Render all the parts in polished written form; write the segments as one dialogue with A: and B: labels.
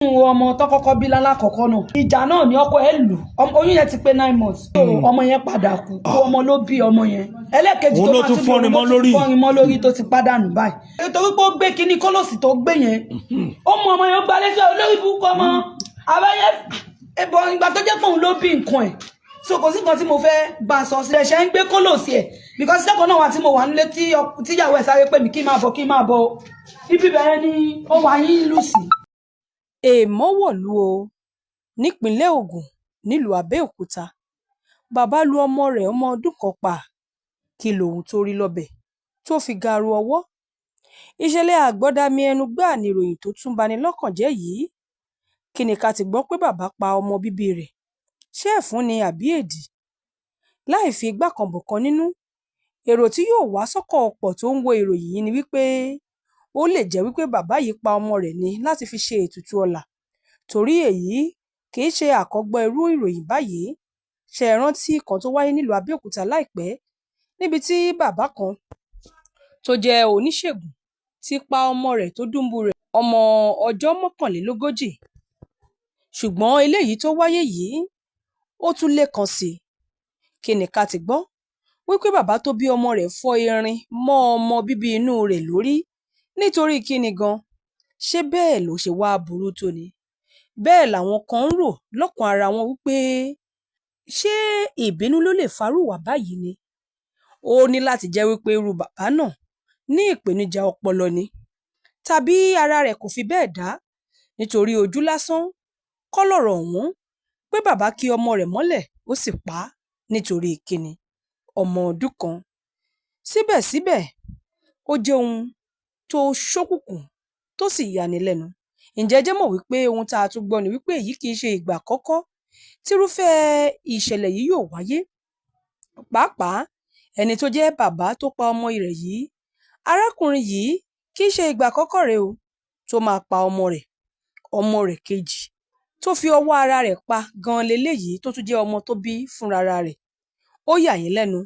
A: ọmọ tó kọ́kọ́ bí lálákọ̀ọ́kọ́ náà ìjà náà ni ọkọ ẹ̀ lù oyún yẹn ti pé 9 months so ọmọ yẹn padà kú ọmọ ló bí ọmọ yẹn ẹlẹ́kejì tó máa tún fọ́rin mọ́ lórí tó ti pàdánù báyìí nítorí pé ó gbé kinní kólòsì tó gbé yẹn ó mú ọmọ yẹn gbalẹ̀ sí olórí burúkú ọmọ abẹ́yẹ ẹ̀bọ̀ ìgbà tó jẹ́ pé òun ló bí nǹkan ẹ̀ so kò sí nǹkan tí mo fẹ́ bá a sọ sí ẹ̀ṣẹ̀ ń gbé kólòsì ẹ̀ because lẹ́kọ̀ọ́ náà wà tí mo wà nílé tíyàwó ẹ̀ sáré pè mí kí máa bọ̀ ibi bẹ̀rẹ̀ ni ó wà yín lù sí.
B: èèmọ̀ wọ̀lú o nípínlẹ̀ Ògùn nílùú Abẹ́òkúta bàbá lu ọmọ rẹ̀ ọmọ ọdún kan pa kí lòun tó rí lọ́bẹ̀ tó fi garu ọwọ́. ìṣẹ̀lẹ̀ àgbọ́dàmí ẹnu gbáà ni ìròyìn tó tún bani lọ́kàn jẹ́ yìí. kí ni ká ti gbọ́ pé bàbá pa ọmọ bíbí rẹ̀ ṣé ẹ̀fún ni àbí èdì? láì fi igbá kan bọ̀kan nínú èrò tí yóò wá sọ́kàn ọ̀pọ̀ tó ń wo ìròyìn yìí ni wípé ó lè jẹ́ wípé bàbá yìí pa ọmọ rẹ̀ ní láti fi ṣe ètùtù ọlà torí èyí kì í ṣe àkọ́gbọ́ irú ìròyìn báyìí. ṣe é rántí kan tó wáyé nílùú Abẹ́òkúta láìpẹ́ níbi tí bàbá kan tó jẹ́ oníṣègùn ti pa ọmọ rẹ̀ tó dùnbù rẹ̀ ọmọ ọjọ́ 41 ṣùgbọ́n eléyìí tó wáyé yìí ó tún lékan sí i. kí ni ká ti gbọ́ wípé bàbá tó bí ọmọ rẹ̀ fọ́ irin mọ́ ọmọ bíbí inú rẹ̀ lórí nítorí kí ni gan? ṣé bẹ́ẹ̀ ló ṣe wá burú tó ni? bẹ́ẹ̀ làwọn kan ń rò lọ́kàn ara wọn wípé ṣé ìbínú ló lè farú wà báyìí ni? ó ní láti jẹ́ wípé irú bàbá náà ní ìpèníjà ọpọlọ ni tàbí ara rẹ̀ kò fi bẹ́ẹ̀ dá nítorí ojú lásán kọ́ lọ̀rọ̀ ọ̀hún pé bàbá kí ọmọ rẹ̀ mọ́lẹ̀ ó sì pa á nítorí kíni ọmọ ọdún kan. síbẹ̀síbẹ̀ ó jẹ́ ohun tó ṣókùnkùn tó sì yani lẹ́nu. ǹjẹ́ jẹ́ mọ̀ wípé ohun tá a tún gbọ́ ni wípé èyí kì í ṣe ìgbà àkọ́kọ́ tírúfẹ́ ìṣẹ̀lẹ̀ yìí yóò wáyé. pàápàá ẹni tó jẹ́ bàbá tó pa ọmọ rẹ̀ yìí arákùnrin yìí kì í ṣe ìgbà àkọ́kọ́ rẹ̀ o tó máa pa ọmọ rẹ̀ kejì tó fi ọwọ́ ara rẹ̀ pa gan leléyìí tó tún jẹ́ ọmọ tó bí fúnra rẹ̀. ó yà yín lẹ́nu.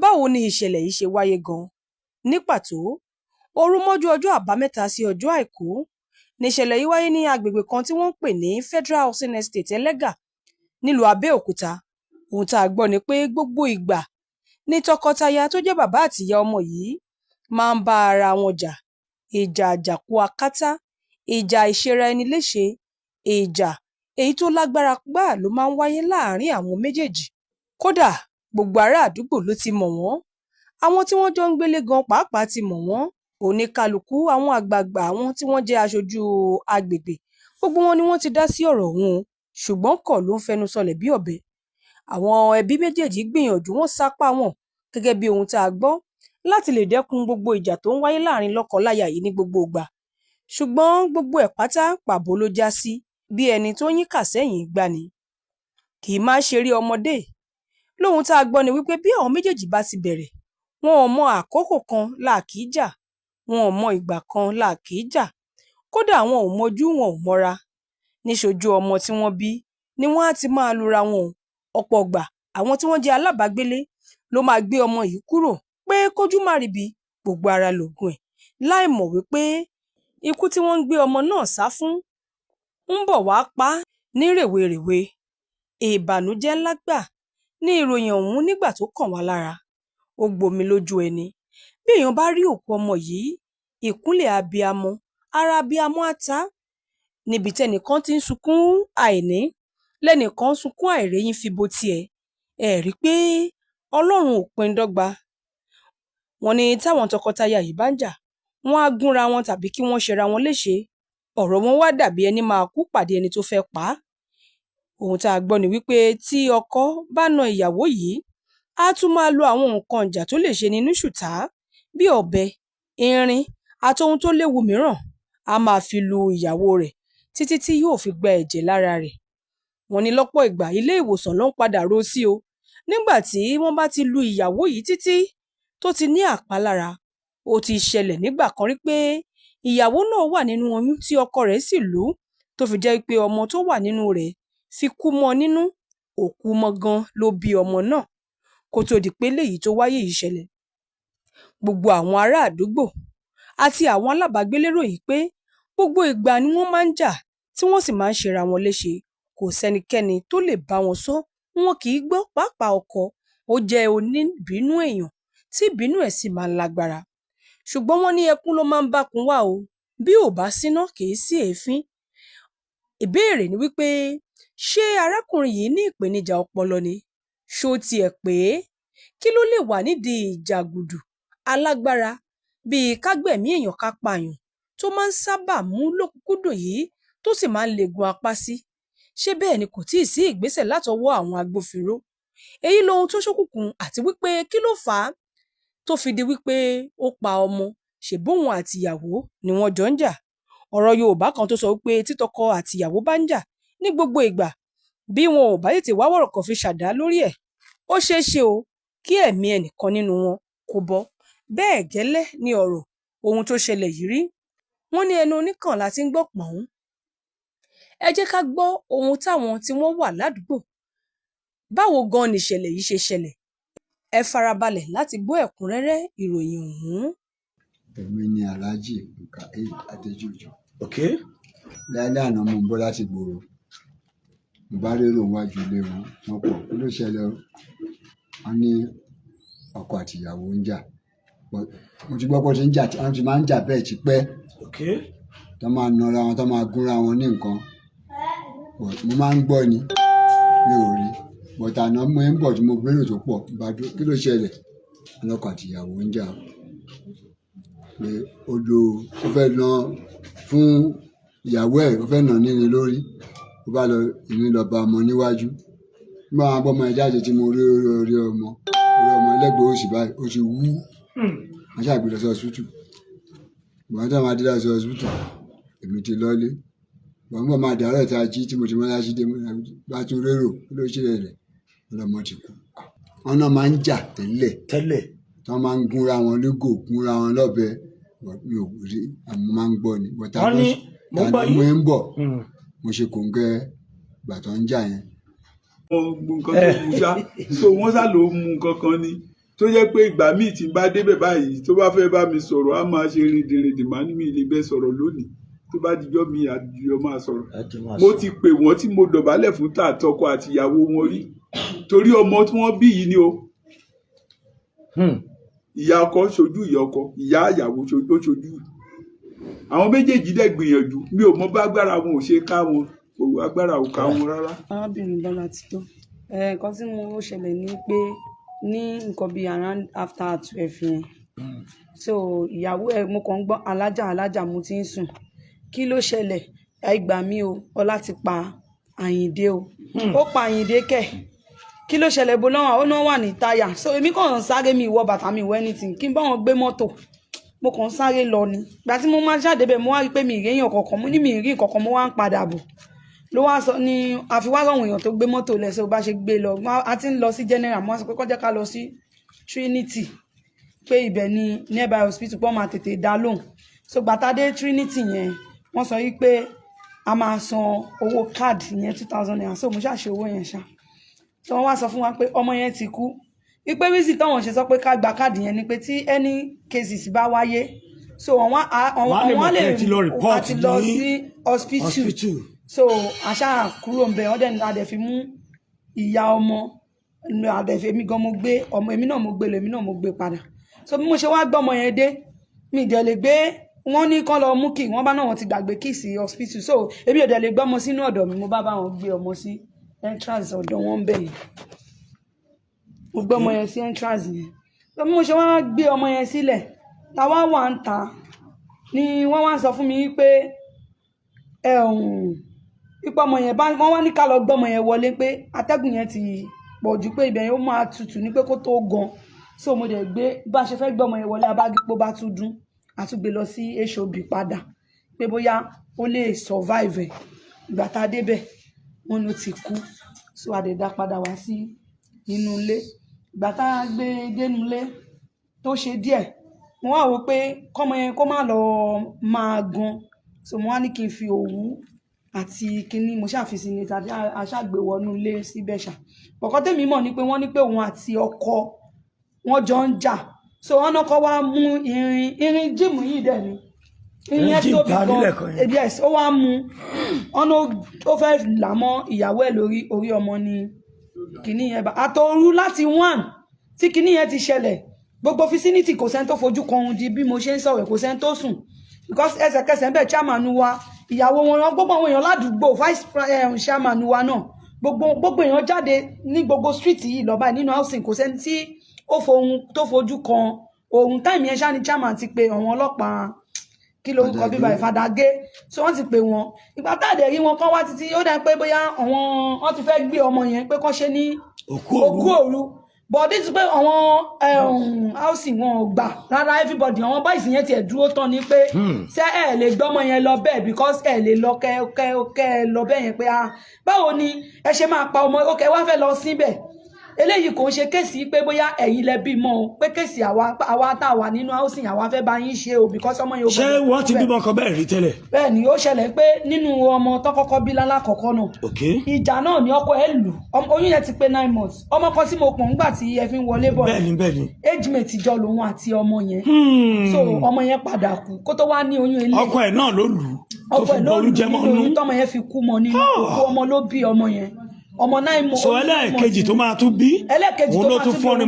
B: báwo ni ìṣẹ̀lẹ̀ yìí ṣe wáyé gan ní pàtó? òru mọ́jú ọjọ́ àbámẹ́ta sí ọjọ́ àìkú ní ìṣẹ̀lẹ̀ yìí wáyé ní agbègbè kan tí wọ́n ń pè ní Federal Housing Estate Ẹlẹ́gà nílùú Abẹ́òkúta. ohun tá a gbọ́ ni pé gbogbo ìgbà ní tọkọtaya tó jẹ́ bàbá àtìyá ọmọ yìí máa ń bá ara wọn jà. ìjà àjàkú akátá, ìjà ìṣera ẹni léṣe, ìjà èyí tó lágbára gbáà ló máa ń wáyé láàárín àwọn méjèèjì. kódà gbogbo ará àdúgbò ló ti mọ̀ wọ́n. àwọn tí wọ́n jọ ń gbélé gan pàápàá ti mọ̀ wọ́n. oníkálukú àwọn àgbààgbà àwọn tí wọ́n jẹ́ aṣojú agbègbè gbogbo wọn ni wọ́n ti dá sí ọ̀rọ̀ ọ̀hún ṣùgbọ́n kọ̀ ló ń fẹnu sọlẹ̀ bí ọ̀bẹ. àwọn ẹbí méjèèjì gbìyànjú wọ́n sapá wọn gẹ́gẹ́ bí ohun tá a gbọ́ láti lè dẹ́kun gbogbo ìjà tó ń wáyé láàrin lọ́kọ-láya yìí ní gbogbo ìgbà. ṣùgbọ́n gbogbo ẹ̀ pátá pàbó ló já sí bí ẹni tó yín kà sẹ́yìn gbani. kì í máa ṣeré ọmọdé. lóhun tá a gbọ́ ni wípé bí àwọn méjèèjì bá ti bẹ̀rẹ̀ wọn ò mọ àkókò kan láàkì í jà, wọn ò mọ ìgbà kan láàkì í jà. kódà wọn ò mọjú wọn ò mọra. níṣojú ọmọ tí wọ́n bí ni wọ́n á ti máa lura wọn. ọ̀pọ̀ ọgbà àwọn tí wọ́n jẹ́ alábàágbélé ló máa gbé ọmọ yìí kúrò pé kójú má ríbi gbogbo ara lògùn ẹ̀ láì mọ̀ wípé ikú tí wọ́n ń gbé ọmọ náà sá fún ń bọ̀ wá pa á ní rèwerèwe. ìbànújẹ́ ńlá gbà ní ìròyìn ọ̀hún nígbà tó kàn wá lára. ó gbomi lójú ẹni. bí èèyàn bá rí òkú ọmọ yìí ìkúnlẹ̀ abiyamọ ara abiyamọ á ta. níbi tẹ́nìkan ti ń sunkún àìní lẹ́nìkan ń sunkún àìréyìn fi bo tiẹ̀. ẹ rí i pé Ọlọ́run ò pín dọ́gba. wọ́n ní táwọn tọkọtaya yìí bá ń jà wọ́n á gúnra wọn tàbí kí wọ́n ṣera wọn léṣe. ọ̀rọ̀ wọn wá dàbí ẹni máa kú pàdé ẹni tó fẹ́ pa á. ohun tá a gbọ́ ni wípé tí ọkọ bá na ìyàwó yìí á tún máa lo àwọn nǹkan ìjà tó lè ṣe ni ní ṣùtá bí ọ̀bẹ, irin àti ohun tó léwu mìíràn á máa fi lu ìyàwó rẹ̀ títí tí yóò fi gba ẹ̀jẹ̀ lára rẹ̀. wọ́n ní lọ́pọ̀ ìgbà ilé ìwòsàn ló ń padà ro sí o nígbà tí wọ́n bá ti lu ìyàwó yìí títí tó ti ní àpalára. ó ti ṣẹlẹ̀ nígbà kan rí pé ìyàwó náà wà nínú oyún tí ọkọ rẹ̀ sì lù ú tó fi jẹ́ pé ọmọ tó wà nínú rẹ̀ fi kú mọ́ nínú. òkú mọ́ gan ló bí ọmọ náà kó tó di pé léyìí tó wáyé yìí ṣẹlẹ̀. gbogbo àwọn ará àdúgbò àti àwọn alábàágbélé ròyìn pé gbogbo ìgbà ni wọ́n máa ń jà tí wọ́n sì máa ń ṣera wọn léṣe. Kò sẹ́nikẹ́ni tó lè bá wọn sọ, wọn kì í gbọ́. Pàápàá ọkọ, ó jẹ́ oníbínú èèyàn tí ìbínú ẹ̀ sì máa ń lágbára. Ṣùgbọ́n wọ́n ní ẹkún ló máa ń bákun wá o, bí ò bá síná kì í sí èéfín. Ìbéèrè ni wípé ṣé arákùnrin yìí ní ìpèníjà ọpọlọ ni? Ṣó tiẹ̀ pé? Kí ló lè wà nídìí ìjàgùdù alágbára bíi kágbẹ̀mí èèyàn ká pààyàn tó máa ń sábà mú lókùnkúndùn yìí tó sì máa ń legun apá sí? Ṣé bẹ́ẹ̀ ni kò tíì sí ìgbésẹ̀ látọwọ́ àwọn agbófinró? Èyí lohun tó ṣókùnkùn, àti wípé kí ló fà á tó fi di wípé ó pa ọmọ? Ṣèbóun àtìyàwó ni wọ́n jọ ń jà? Ọ̀rọ̀ Yorùbá kan tó sọ wípé títọkọ àtìyàwó bá ń jà ní gbogbo ìgbà, bí wọn ò bá tètè wá wọ̀rọ̀kọ̀ fi ṣàdá lórí ẹ̀, ó ṣeé ṣe o kí ẹ̀mí ẹnìkan nínú wọn kó bọ́. Bẹ́ẹ̀ gẹ́lẹ́ ni ọ̀rọ̀ ohun tó ṣẹlẹ̀ yìí rí. Wọ́n ní ẹnu oníkàn la ti ń gbọ́ pọ̀n. Ẹ jẹ́ ká gbọ́ ohun táwọn tí wọ́n wà ládùúgbò. Báwo gan ni ìṣẹ̀lẹ̀ yìí ṣe ṣẹlẹ̀? Ẹ farabalẹ̀ láti gbọ́ ẹ̀kúnrẹ́rẹ́ ìròyìn ọ̀hún.
C: Èmi ni Alhaji Mukail Adéjòjò.
D: Okay.
C: Lálẹ́ àná mo ń bọ̀ láti gbòòrò. Mo bá rérò wájú ilé wọn pọ̀. Kí ló ṣẹlẹ̀ o? Wọ́n ní ọkọ àtìyàwó ń jà. Mo ti gbọ́ pé wọ́n ti máa ń jà bẹ́ẹ̀ tipẹ́.
D: Okay.
C: Tó máa nara wọn, tó máa gúnra wọn ní nǹkan. Mo máa ń gbọ́ ni, mi ò rí. Bọ̀tà àná mo ń bọ̀ tí mo gbérò tó pọ̀. Kí ló ṣẹlẹ̀? Ọlọ́kọ àtìyàwó ń jà. Pé odò ó fẹ́ lọ fún ìyàwó ẹ̀, ó fẹ́ nà níni lórí. Ó bá lọ ìní lọ bá ọmọ níwájú. Nígbà wọn gbọ́ ọmọ ẹ̀ jáde tí mo rí orí ọmọ ẹlẹ́gbẹ̀ẹ́ òsì báyìí, ó ti wú. Wọ́n ṣàgbé lọ sí ọsibítù. Ìgbà tí wọ́n máa dé láti ọsibítù, èmi ti lọ́lé. Wọ́n gbọ́ máa dàárọ̀ tá a jí tí mo ti mọ́ láti dé bá tún rérò ló ṣẹlẹ̀ rẹ̀. Ọlọ́mọ ti kú. Wọ́n náà máa ń jà tẹ́lẹ̀. Tí wọ́n máa ń gúnra wọn lógò, gúnra wọn lọ́bẹ. Mi ò rí, àmọ́ máa ń gbọ́ ni.
D: Wọ́n ní mo gbọ́ yìí.
C: Mo ń bọ̀, mo ṣe kòńgẹ́ ìgbà tó ń jà yẹn.
E: Wọ́n mú nǹkan tó mú ṣá, so wọ́n sá ló mú nǹkan kan ni tó jẹ́ pé ìgbà míì tí n bá débẹ̀ báyìí tó bá fẹ́ bá mi sọ̀rọ̀ á máa ṣe rìndìnrìndì máa ní mi lè bẹ́ sọ̀rọ̀ lónìí, tó bá dijọ́ mi àjùyọ máa sọ̀rọ̀. Mo ti pè wọ́n tí mo dọ̀bálẹ̀ fún tàtọkọ àtìyàwó wọn rí torí ọmọ tí wọ́n bí yìí ni o. Ìyá ọkọ ṣojú ìyá ọkọ, ìyá ìyàwó ó ṣojú. Àwọn méjèèjì dẹ̀ gbìyànjú, mi ò mọ bá agbára wọn ò ṣe ká wọn, agbára ò ká wọn rárá.
A: Arábìnrin Bọ́lá ti tó. Nǹkan tí mo ṣẹlẹ̀ ni pé ní nǹkan bíi around after 12 yẹn. So ìyàwó ẹ̀ mo kàn ń gbọ́ alájà mo ti ń sùn. Kí ló ṣẹlẹ̀? Ẹ gbà mí o, Ọlá ti pa Àyìndé o. Ó pa Àyìndé kẹ̀. Kí ló ṣẹlẹ̀ bó náà? Ó náà wà ní táyà. So èmi kàn ń sáré, mi ìwọ bàtà mi ìwọ anything. Kí n bá wọn gbé mọ́tò. Mo kàn ń sáré lọ ni. Ìgbà tí mo máa jáde bẹ́ẹ̀ mo wá rí pé mi ì rí èèyàn kankan. Mo ní mi ì rí nǹkan kan, mo wá ń padà bọ̀. Ló wá sọ ní àfiwá àwọn èèyàn tó gbé mọ́tò lẹ́sẹ̀ ó bá ṣe gbé lọ. A ti ń lọ sí general, mo sọ pé kó jẹ́ ká lọ sí Trinity pé ibẹ̀ ni nearby hospital pé wọ́n máa tètè dá lóhùn. So gbàtà dé Trinity yẹn wọ́n sọ wípé a máa san owó káàdì yẹn 2,000 naira. So mo ṣàṣe owó yẹn ṣá. So wọ́n wá sọ fún wa pé ọmọ yẹn ti kú. Wípé wíìsì táwọn ṣe sọ pé ká gba káàdì yẹn ni pé tí any cases bá wáyé so wọ́n lè àti lọ sí hospital. So àṣà kúrò ńbẹ̀ wọ́n dẹ̀ adẹ̀ fi mú ìyá ọmọ adẹ̀ fi èmi gan mo gbé ọmọ èmi náà mo gbé lọ èmi náà mo gbé padà. So bí mo ṣe wá gbọ́ ọmọ yẹn dé mi ì dẹ̀ lè gbé wọ́n ní kán lọ mú kí wọ́n bá náà wọ́n ti gbàgbé kí sí hospital. So èmi ò dẹ̀ lè gbé ọmọ sínú ọ̀dọ̀ mi, mo bá wọn gbé ọmọ sí entrance ọ̀dọ̀ wọn bẹ̀ yẹn. Mo gbé ọmọ yẹn sí entrance yẹn. So bí mo ṣe wá gbé ọmọ yẹn sílẹ̀ táwa wà ń ta ni wọ́n wá sọ fún mi pé ipò ọmọ yẹn bá wọ́n wá ní ká lọ gbọ́ ọmọ yẹn wọlé pé atẹ́gùn yẹn ti pọ̀ jù pé ibẹ̀ yẹn ó máa tutù ní pé kó tó gan. So mo dẹ̀ gbé bá ṣe fẹ́ gbọ́ ọmọ yẹn wọlé abágbépó bá tún dún àtúgbé lọ sí HOB padà pé bóyá ó lè survive ẹ̀. Ìgbà tá a débẹ̀ wọ́n ló ti kú. So a dẹ̀ dá padà wá sí inú ilé. Ìgbà tá a gbé dénú ilé tó ṣe díẹ̀ mo wá wò pé kọ́mọ yẹn kó má lọ máa gan. So mo wá ní kí n fi òwú àti kíní mo ṣàfisí ní tàbí aṣàgbé wọnú ilé síbẹ̀ ṣá. Ọ̀kọ́ tèmi mọ̀ ni pé wọ́n ní pé òun àti ọkọ wọ́n jọ ń jà. So wọ́n náà kọ́ wá mú irin jíìmù yìí dẹ̀ ni ìyẹn tóbi gan yes ó wá mú ọ̀nà ó fẹ́ là mọ́ ìyàwó ẹ̀ lórí orí ọmọ ni kìíní yẹn bá àtòru láti 1 tí kìíní yẹn ti ṣẹlẹ̀ gbogbo vicinity kò sẹ́ni tó fojú kan ohun di bí mo ṣe ń sọ̀rọ̀ kò sẹ́ni tó sùn because ẹsẹ̀kẹsẹ̀ bẹ́ẹ̀ chairman wa ìyàwó wọn rán gbogbo àwọn èèyàn ládùúgbò vice chairman wa náà gbogbo èèyàn jáde ní gbogbo street yìí lọ báyìí nínú housing kò sẹ́ni tí ó fojú kan ohun táìmì yẹn ṣáà ní chairman ti pe àwọn ọlọ́pàá kí ló kọ bíbá ìfàdàgé so wọ́n ti pè wọ́n ìgbà táàdé rí wọn kán wá títí ó dá pé bóyá wọ́n ti fẹ́ gbé ọmọ yẹn pé kán ṣe ní òkú òru but this pé àwọn housing wọn gbà rárá everybody àwọn boys yẹn tiẹ̀ dúró tán ni pé ṣé ẹ lè gbọ́mọ yẹn lọ bẹ́ẹ̀ because ẹ lè lọ kẹ́ lọ bẹ́ẹ̀ yẹn pé báwo ni ẹ ṣe máa pa ọmọ ókè wá fẹ́ lọ síbẹ̀ eléyìí kò ń ṣe kéèsì pé bóyá ẹ̀yin lẹ bímọ o pé kéèsì àwa tá a wà nínú housing àwa fẹ́ bá yín ṣe o because ọmọ yóò
D: ṣé wọ́n ti bímọ kan bẹ́ẹ̀ rí tẹ́lẹ̀.
A: bẹ́ẹ̀ ni ó ṣẹlẹ̀ pé nínú ọmọ tó kọ́kọ́ bí lálákọ̀ọ́kọ́ náà ìjà náà ni ọkọ ẹ̀ lù oyún yẹn ti pé 9 months ọmọ kan tí mo pọ̀ ńgbà tí ẹ fi ń wọlé bọ̀
D: bẹ́ẹ̀ni
A: age mate jọ lòun àti ọmọ yẹn so ọmọ yẹn padà kú kó tó wá ní oyún ilé
D: ọkọ ẹ̀ náà ló lù
A: tó fi bọ́ọ̀lù jẹmọ́ nínú tọmọ yẹn fi kú mọ́ nínú òkú ọmọ ló bí ọmọ yẹn ọmọ 9 months.
D: so ẹlẹ́ẹ̀kejì tó máa tún bí òun ló tún fọ́rin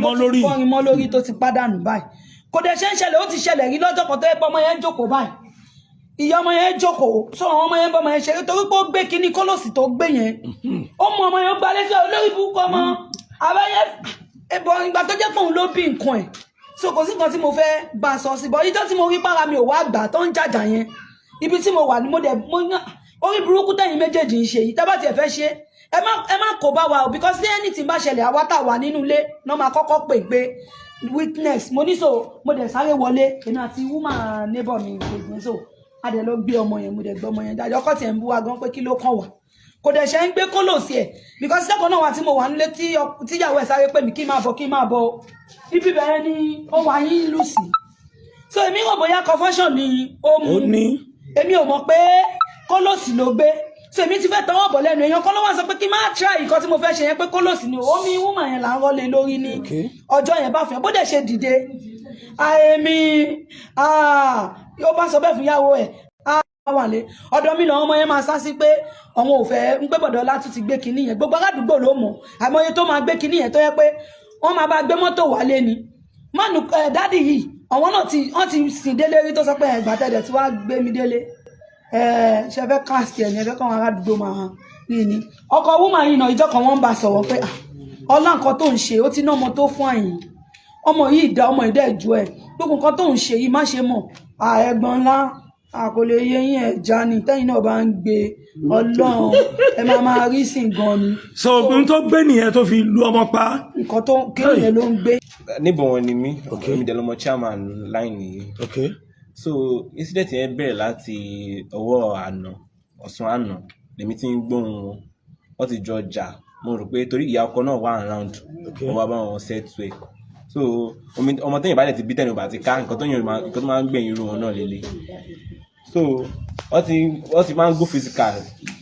D: mọ́ lórí
A: tó ti pàdánù báyìí kò dẹ̀ ṣe ń ṣẹlẹ̀ ó ti ṣẹlẹ̀ rí lọ́jọ́ kan tó yẹ pé ọmọ yẹn jókòó báyìí ìyá ọmọ yẹn jókòó so àwọn ọmọ yẹn bọ́ ọmọ yẹn ṣeré torí pé ó gbé kinní kólòsì tó gbé yẹn ó mú ọmọ yẹn gba lẹ́sẹ̀ olórí burúkú ọmọ àbáyẹ ẹbọ ìgbà tó jẹ́ pé òun ló bí nǹkan ẹ̀ so kò sí nǹkan tí mo fẹ́ bá a sọ sí bọ́ ìjọ́ tí mo rí para mi ò wá gbà tó ń jàjà yẹn ibi tí mo wà ní mo orí burúkú tẹ̀yìn méjèèjì ń ṣe yìí tá bá tiẹ̀ fẹ́ ṣe ẹ má kó bá wa o because ní anything bá ṣẹlẹ̀ àwa tá wà nínú ilé náà máa kọ́kọ́ pè pé witness mo ní so mo dẹ̀ sáré wọlé èmi àti woman neighbor mi gbègbè so a dẹ̀ lọ gbé ọmọ yẹn mo dẹ̀ gbé ọmọ yẹn jáde ọkọ tiẹ̀ ń bú wa gan pé kí ló kàn wá kò dẹ̀ ṣe ń gbé kólòsì ẹ̀ because lẹ́kọ̀ọ́ náà wà tí mo wà nílé tíyàwó ẹ̀ sáré pè mí kí máa bọ̀ ibi bẹ̀rẹ̀ ni ó wà yín lù sí so èmi rò bóyá confusion ni ó mú èmi ò mọ̀ pé kólòsì ló gbé so èmi ti fẹ́ tọwọ́ bọ̀ lẹ́nu èèyàn kọ́ ló wá sọ pé kí máa try nǹkan tí mo fẹ́ ṣe yẹn pé kólòsì ni omi woman yẹn là ń rọ́lé lórí ní ọjọ́ yẹn bá fẹ́ bó dẹ̀ ṣe dìde àèmi yóò bá sọ bẹ́ẹ̀ fún ìyàwó ẹ̀ wà lé ọ̀dọ̀ mi làwọn ọmọ yẹn máa sá sí pé àwọn ò fẹ́ ń pé bọ̀dọ̀ látún ti gbé kinní yẹn gbogbo aládùúgbò ló mọ̀ àìmọye tó máa gbé kinní yẹn tó yẹ pé wọ́n máa bá gbé mọ́tò wálé ni mánu dádì yìí àwọn náà wọ́n ti sìn délé rí tó sọ pé ẹ̀gbà tẹ̀dẹ̀ tí wàá gbé mi délé ṣe fẹ́ káàsì ẹ̀ ní ẹ̀fẹ́ kan aládùúgbò máa rí ni ọkọ woman yìí náà ìjọ kan wọ́n ń bá sọ̀rọ̀ pé ọlá nǹkan tó ń ṣe ó ti ná ọmọ tó fún àyìn ọmọ yìí dá ọmọ ìdá ìjọ ẹ̀ gbogbo nǹkan tó ń ṣe yìí má ṣe mọ̀ ẹ̀gbọ́n ńlá àkọlé yẹyìn ẹja ni tẹ́yìn náà bá ń gbé Ọlọ́run ẹ máa rí sí gan ni.
D: so ohun tó gbé nìyẹn tó fi lu ọmọ pa.
A: nǹkan tó kéèyàn ló ń gbé.
F: níbo wọn ni mí mi dẹ̀ lọ́mọ chairman line yìí. so incident yẹn bẹ̀rẹ̀ láti ọwọ́ ọ̀sán àná lèmi tí ń gbóhùn wọn wọ́n ti jọ jà mo rò pé torí ìyá ọkọ náà wà around wọ́n wá bá wọn settle ẹ̀ so ọmọ tẹ́yìn bá dẹ̀ ti bí tẹ́yìn bá ti ká nǹkan tó máa ń gbẹ̀yìn irú wọn náà lélẹ̀ so wọ́n ti máa ń go physical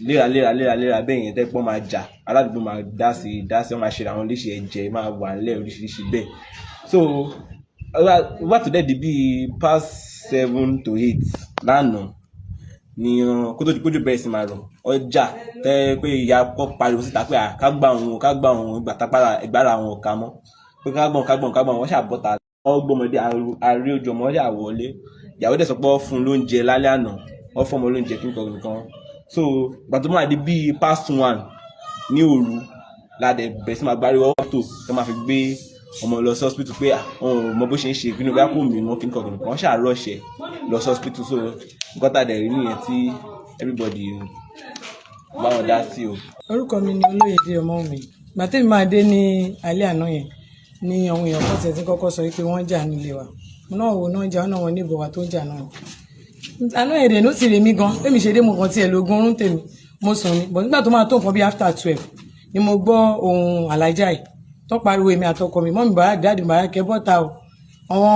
F: léraléra bẹ́ẹ̀ yẹn tẹ́pọ́n máa jà aládùúgbò máa dá sí wọ́n máa ṣe àwọn léṣe ẹ̀jẹ̀ máa wà nílẹ̀ oríṣiríṣi bẹ́ẹ̀ so wá tó dẹ̀ di bíi past 7 to 8 lánàá ni kó tó di kójú bẹ̀rẹ̀ sí máa rọ̀ ọjà tẹ́ pé ìyá kọ́ pariwo síta pé ká gbà òun ìgbàra àwọn ọ̀ka mọ́ pé ká gbọ̀n wọ́n ṣàbọ̀tà ọgbọ́mọdé àrí ojú ọmọ ọjà wọlé ìyàwó dẹ̀ sọ pé wọ́n fún un lóúnjẹ lálẹ́ àná wọ́n fún ọmọ lóúnjẹ nìkan so ìgbà tó máa di bíi past 1 ní òru ládẹ̀ bẹ̀rẹ̀ sí máa gbáríwọ́ tó máa fi gbé ọmọ lọ sí hospital pé ọ̀hún mọ bó ṣe ń ṣe ìpinnu bá kò mí wọn kí n kọ̀ọ̀kan nìkan wọ́n ṣàròṣẹ̀ lọ sí hospital so nǹkan tá a dẹ̀ rí nìyẹn tí everybody bá wọn dá sí o.
G: orúkọ mi ni Olóyèdé Ọmọ́wùmí gbàtẹ́ mi máa dé ní alẹ́ àná yẹn ní àwọn èèyàn kan tẹ̀ tí kọ́kọ́ sọ pé wọ́n jà nílé wa mo náà wò náà jà náà wọn ní ìbọ̀wá tó jà náà àná èdè ló sì rè mí gan èmi ṣe dé mo kàn tiẹ̀ lógún orún tèmi mo sùn ni bọ̀ nígbà tó máa tó nǹkan bí after 12 ni mo gbọ́ ohun alájà yìí tó pariwo èmi àtọkọ mi mọ́mí bàrá dáàdì bàrá kẹ bọ́ta o àwọn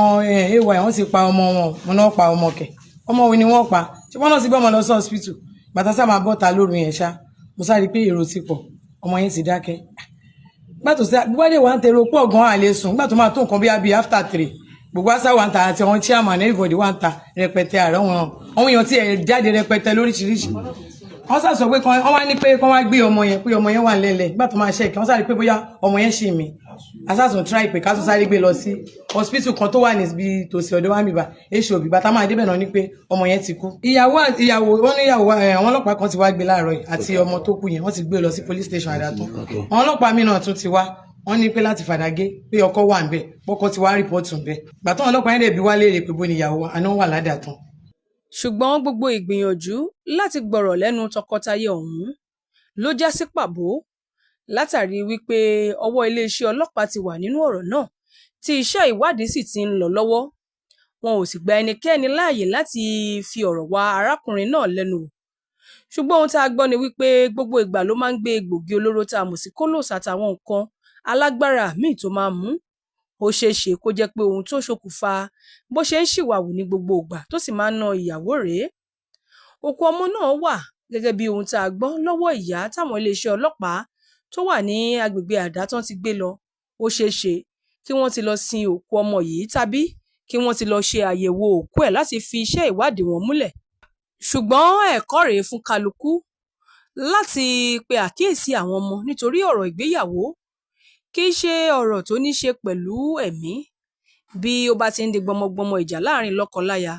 G: èèwà wọ́n sì pa ọmọ wọn mo náà pa ọmọ kẹ ọmọ wo ni wọ́n pa ṣé wọ́n náà sì gbé ọmọ lọ sí hospital bàtà sá máa bọ́ta lóru yẹn ṣá mo sáré pé èrò ti pọ̀ ọmọ yẹn ti dákẹ́ gbàtò sí gbọ́dé wà ń tẹ̀rọ pọ̀ gan àlè sùn gbàtò máa tó nǹkan bí after 3 gbogbo àṣà wà ń ta àti àwọn chairman everybody wà ń ta rẹpẹtẹ ààrẹ wọn àwọn èèyàn tí ẹ̀ jáde rẹpẹtẹ lóríṣiríṣi wọ́n sà sọ pé wọ́n wá ní pé kán wá gbé ọmọ yẹn wà lẹ́lẹ̀ nígbà tó máa ṣẹ́ẹ̀kì wọ́n sáré pé bóyá ọmọ yẹn ṣì mí asásùn try pé ká tún sáré gbé lọ sí hospital kan tó wà níbi tòsí ọ̀dọ̀ wa bíbá èso òbí bàtà máa débẹ̀ náà ní pé ọmọ yẹn ti kú. ìyàwó wọ́n ní ìyàwó àwọn ọlọ́pàá kan ti wá gbé láàárọ̀ yìí àti ọmọ tó kú yẹn wọ́n ti gbé lọ sí police station àdàtún àwọn ọlọ́pàá mi náà tún ti wá wọ́n ní pé láti Fàdágé pé ọkọ wà ńbẹ̀ pọ́kọ ti wá rìpọ́ọ̀tù ńbẹ̀ gbàtọ́ ọlọ́pàá yẹn dẹ̀ bí wá léèrè pé bó ni ìyàwó àná wà ládàtún.
B: ṣùgbọ́n gbogbo ìgbìyànjú láti gbọ́rọ̀ lẹ́nu tọkọtaya ọ̀hún ló já sí pàbó látàrí wípé ọwọ́ iléeṣẹ́ ọlọ́pàá ti wà nínú ọ̀rọ̀ náà tí iṣẹ́ ìwádìí sì ti ń lọ lọ́wọ́ wọn ò sì gba ẹnikẹ́ni láàyè láti fi ọ̀rọ̀ wá arákùnrin náà lẹ́nu wò ṣùgbọ́n ohun tá a gbọ́ ni wípé gbogbo ìgbà ló máa ń gbé egbògi olóró tá a mọ̀ sí kólòs àtàwọn nǹkan alágbára míì tó máa mú ó ṣeé ṣe kó jẹ́ pé ohun tó ṣokùnfà bó ṣe ń ṣìwàwù ní gbogbo ìgbà tó sì máa ń na ìyàwó rèé òkú ọmọ náà wà gẹ́gẹ́ bí ohun tá a gbọ́ lọ́wọ́ ìyá táwọn iléeṣẹ́ ọlọ́pàá tó wà ní agbègbè àdátán ti gbé lọ ó ṣeé ṣe kí wọ́n ti lọ sin òkú ọmọ yìí tàbí kí wọ́n ti lọ ṣe àyẹ̀wò òkú ẹ̀ láti fi iṣẹ́ ìwádìí wọn múlẹ̀ ṣùgbọ́n ẹ̀kọ́ rèé fún kálukú láti pe àkíyèsí àwọn ọmọ nítorí ọ̀rọ̀ ìgbéyàwó kì í ṣe ọ̀rọ̀ tó ní ṣe pẹ̀lú ẹ̀mí bí ó bá ti ń di gbọmọgbọmọ ìjà láàrin lọ́kọláya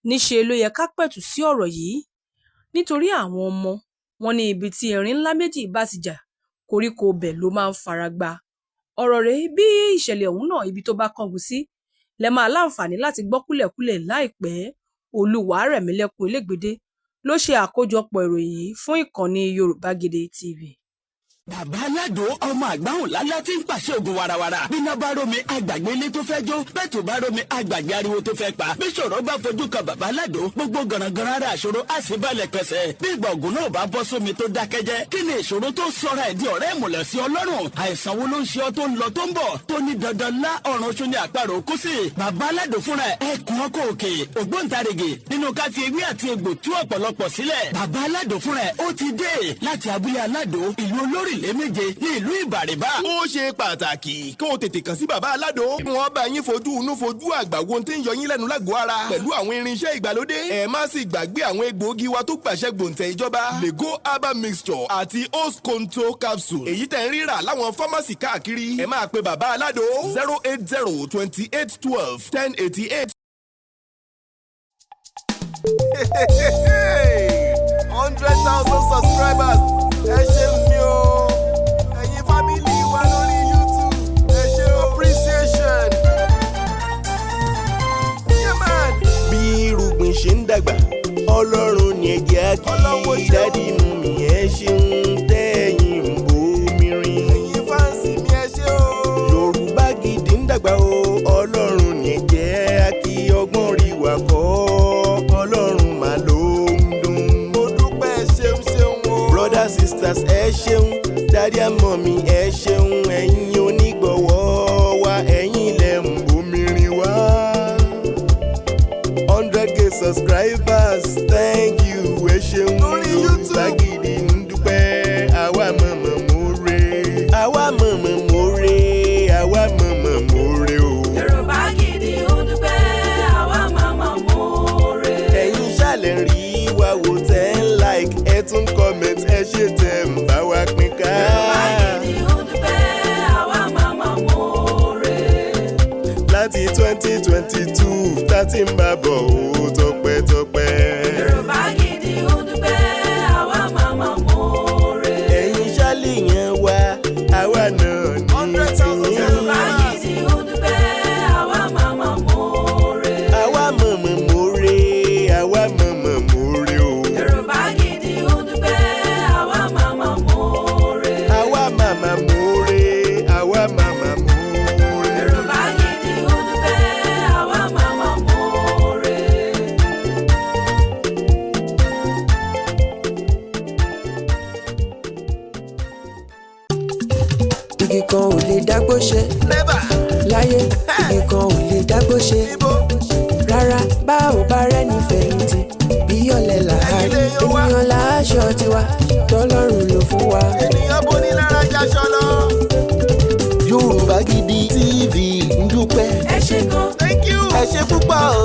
B: níṣe ló yẹ ká pẹ̀tù sí ọ̀rọ̀ yìí nítorí àwọn ọmọ wọn ní ibi tí erin ńlá méjì bá ti jà koríko bẹ̀ ló máa ń fara gbá ọ̀rọ̀ rèé bí ìṣẹ̀lẹ̀ ọ̀hún náà ibi tó bá kángun sí lẹ máa láǹfààní láti gbọ́ kúlẹ̀kúlẹ̀ láìpẹ́ Olúwarẹ̀mílẹ́kùn Elégbèdé ló ṣe àkójọpọ̀ ìròyìn yìí fún ìkànnì Yorùbá Gidi TV.
H: Bàbá Aládò ọmọ àgbáhùn lálá tí ń pàṣẹ ògùn warawara. Bíná bá rómi àgbàgbé ilé tó fẹ́ jó. Bẹ́ẹ̀ tó bá rómi àgbàgbé ariwo tó fẹ́ pa. Bí ṣòro bá fojú kan Bàbá Aládò, gbogbo gànàgànà ara àṣòro á sì balẹ̀ pẹ̀sẹ̀. Bí ìgbà ògùn náà bá bọ́ sómi tó dákẹ́jẹ́. Kí ni ìṣòro tó sọra ẹ̀ di ọ̀rẹ́ ìmùlẹ̀ sí Ọlọ́run? Àìsàn wo ló ń ṣe ọ tó ń lọ tó ń bọ̀? Tó ní dandan lá ọ̀run oṣù ní àparò kú sí. Bàbá Aládò fúnra ẹ̀ kún ọkọ̀ òkè. Ògbóǹtarìgì nínú ká fi ewé àti egbò tú ọ̀pọ̀lọpọ̀ sílẹ̀. Bàbá Aládò fúnra ẹ̀ ó ti dé láti abúlé Aládò ìlú Olórílé méje ní ìlú Ìbàrìbà.
I: Ó ṣe pàtàkì kó o tètè kàn sí Bàbá Aládò. Wọ́n bá yín fojú inú fojú àgbà wo tí ń yọ yín lẹ́nu lágọ̀ọ́ ara pẹ̀lú àwọn irinṣẹ́ ìgbàlódé. Ẹ má sì gbàgbé àwọn egbòogi wa tó gbàṣẹ gbòǹtẹ̀ ìjọba. Lego herbal mixture àti Osconto capsule. Èyí tẹ̀ ń rírà láwọn fámásì káàkiri. Ẹ máa pe Bàbá Aládò 08028121088.
J: 100,000 subscribers. Ẹ ṣeun mi o. Ẹ̀yin fámìlì wa lórí YouTube. Ẹ ṣe appreciation. Yeah man.
I: Bí irúgbìn ṣe ń dàgbà, Ọlọ́run ni ẹ jẹ́ á kí. Dádì mi ẹ ṣeun tẹ́yìn ń bomi rin.
J: Ẹ̀yin fáǹsì mi ẹ ṣe o.
I: Yorùbá Gidi ń dàgbà o. Ọlọ́run ni ẹ jẹ́ á kí. Ọgbọ́n rí wa kọ́. Ọlọ́run mà ló ń dùn.
J: Mo dúpẹ́ ṣeun o.
I: Brothers sisters ẹ ṣeun. Daddy and mommy ẹ ṣeun. Ẹ̀yin onígbọ̀wọ́ wa ẹ̀yin lẹ ń bomi rin wá. 100K subscribers thank you ẹ ṣeun. Yorùbá Gidi ń dúpẹ́ àwa mọ̀mọ́ mórè. Àwa mọ̀mọ́ mórè. Àwa mọ̀mọ́ mórè o.
K: Yorùbá Gidi ń dúpẹ́ àwa mọ̀mọ́ mórè.
I: Ẹ̀yin ṣàlẹ̀ rí wa wò tẹ́ ń like ẹ tún comment ẹ ṣe tẹ̀ ń bá wa pín ká.
K: Yorùbá Gidi ń dúpẹ́ àwa mọ̀mọ́ mórè.
I: Láti 2022 tá ti ń bá bọ̀ ó tọpẹ́tọpẹ́.
K: Yorùbá Gidi ń dúpẹ́ àwa mọ̀mọ́ mórè.
I: Ẹ̀yin ṣálì yẹn wá àwa náà ní tiyín.
K: Yorùbá Gidi ń dúpẹ́ àwa mọ̀mọ́ mórè.
I: Àwa mọ̀mọ́ mórè. Àwa mọ̀mọ́ mórè o.
K: Yorùbá Gidi ń dúpẹ́ àwa mọ̀mọ́ mórè.
I: Àwa màmá mórè. Àwa màmá mórè.
K: Yorùbá Gidi ń dúpẹ́ àwa mọ̀mọ́ mórè.
L: Igi kan ò lè dágbó ṣe. Láyé igi kan ò lè dágbó ṣe. Rárá bá ò bá rẹ́ni fẹ̀yìntì bí ọ̀lẹ làárí. Ènìyàn láṣọ tiwa tọ́lọ́run ló fún wa.
J: Ènìyàn bó ní lára jaṣọ lọ.
I: Yorùbá Gidi TV ń dúpẹ́.
K: Ẹ ṣé gan.
J: Thank you.
I: Ẹ ṣé púpọ̀ o.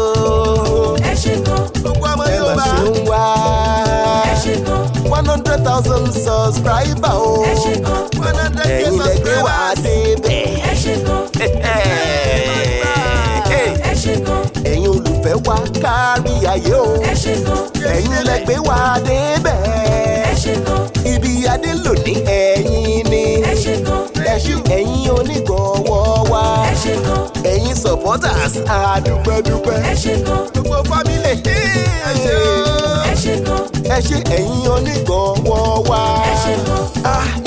K: Ẹ ṣé gan.
J: Gbogbo ọmọ
I: Ẹ
J: Yorùbá 100,000 subscriber o.
K: ẹ ṣé gan.
J: 100K
I: ẹ̀yin lẹ gbé wá débẹ̀.
K: ẹ ṣé gan. ẹ ṣé gan.
J: ẹ̀yin olùfẹ́ wa kárí ayé o.
K: ẹ ṣé gan.
J: ẹ̀yin lẹ gbé wá débẹ̀.
K: ẹ ṣé gan.
J: ibi adé lòdì ẹ̀yin ni.
K: ẹ ṣé gan.
J: ẹ̀yin onígbọ̀wọ́ wa.
K: ẹ ṣé gan.
J: ẹ̀yin supporters àdúpẹ́dúpẹ́.
K: ẹ ṣé gan.
J: gbogbo family ẹ ṣé o.
K: ẹ ṣé gan.
J: ẹ ṣé ẹ̀yin onígbọ̀wọ́ wa.
K: ẹ ṣé gan.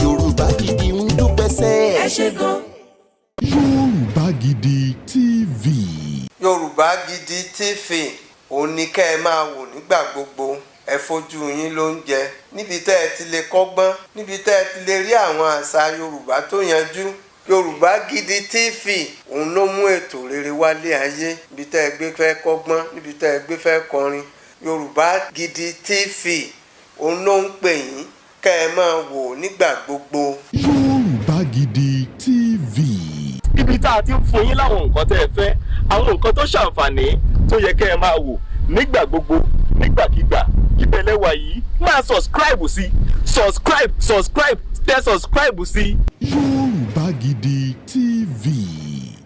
J: Yorùbá Gidi ń dúpẹ́ sẹ́.
K: ẹ ṣé gan.
M: Yorùbá Gidi TV.
N: Yorùbá Gidi TV òun ni kẹ́ ẹ máa wò nígbà gbogbo ẹ fojú yín ló ń jẹ níbi tẹ́ ẹ ti lè kọ́gbọ́n níbi tẹ́ ẹ ti lè rí àwọn àṣà Yorùbá tó yanjú. Yorùbá Gidi TV òun ló mú ètò rere wálé ayé níbi tẹ́ ẹ gbé fẹ́ kọ́gbọ́n níbi tẹ́ ẹ gbé fẹ́ kọrin. Yorùbá Gidi TV òun ló ń pè yín kẹ́ ẹ máa wò nígbà gbogbo.
M: Yorùbá Gidi TV.
I: ibi tá a ti ń fún yín láwọn nǹkan tẹ́ ẹ fẹ́ àwọn nǹkan tó ṣàǹfààní tó yẹ kẹ́ ẹ máa wò nígbà gbogbo nígbàkigbà ìbẹ̀lẹ̀wà yìí máa subscribe sí subscribe tẹ subscribe sí.
M: Yorùbá Gidi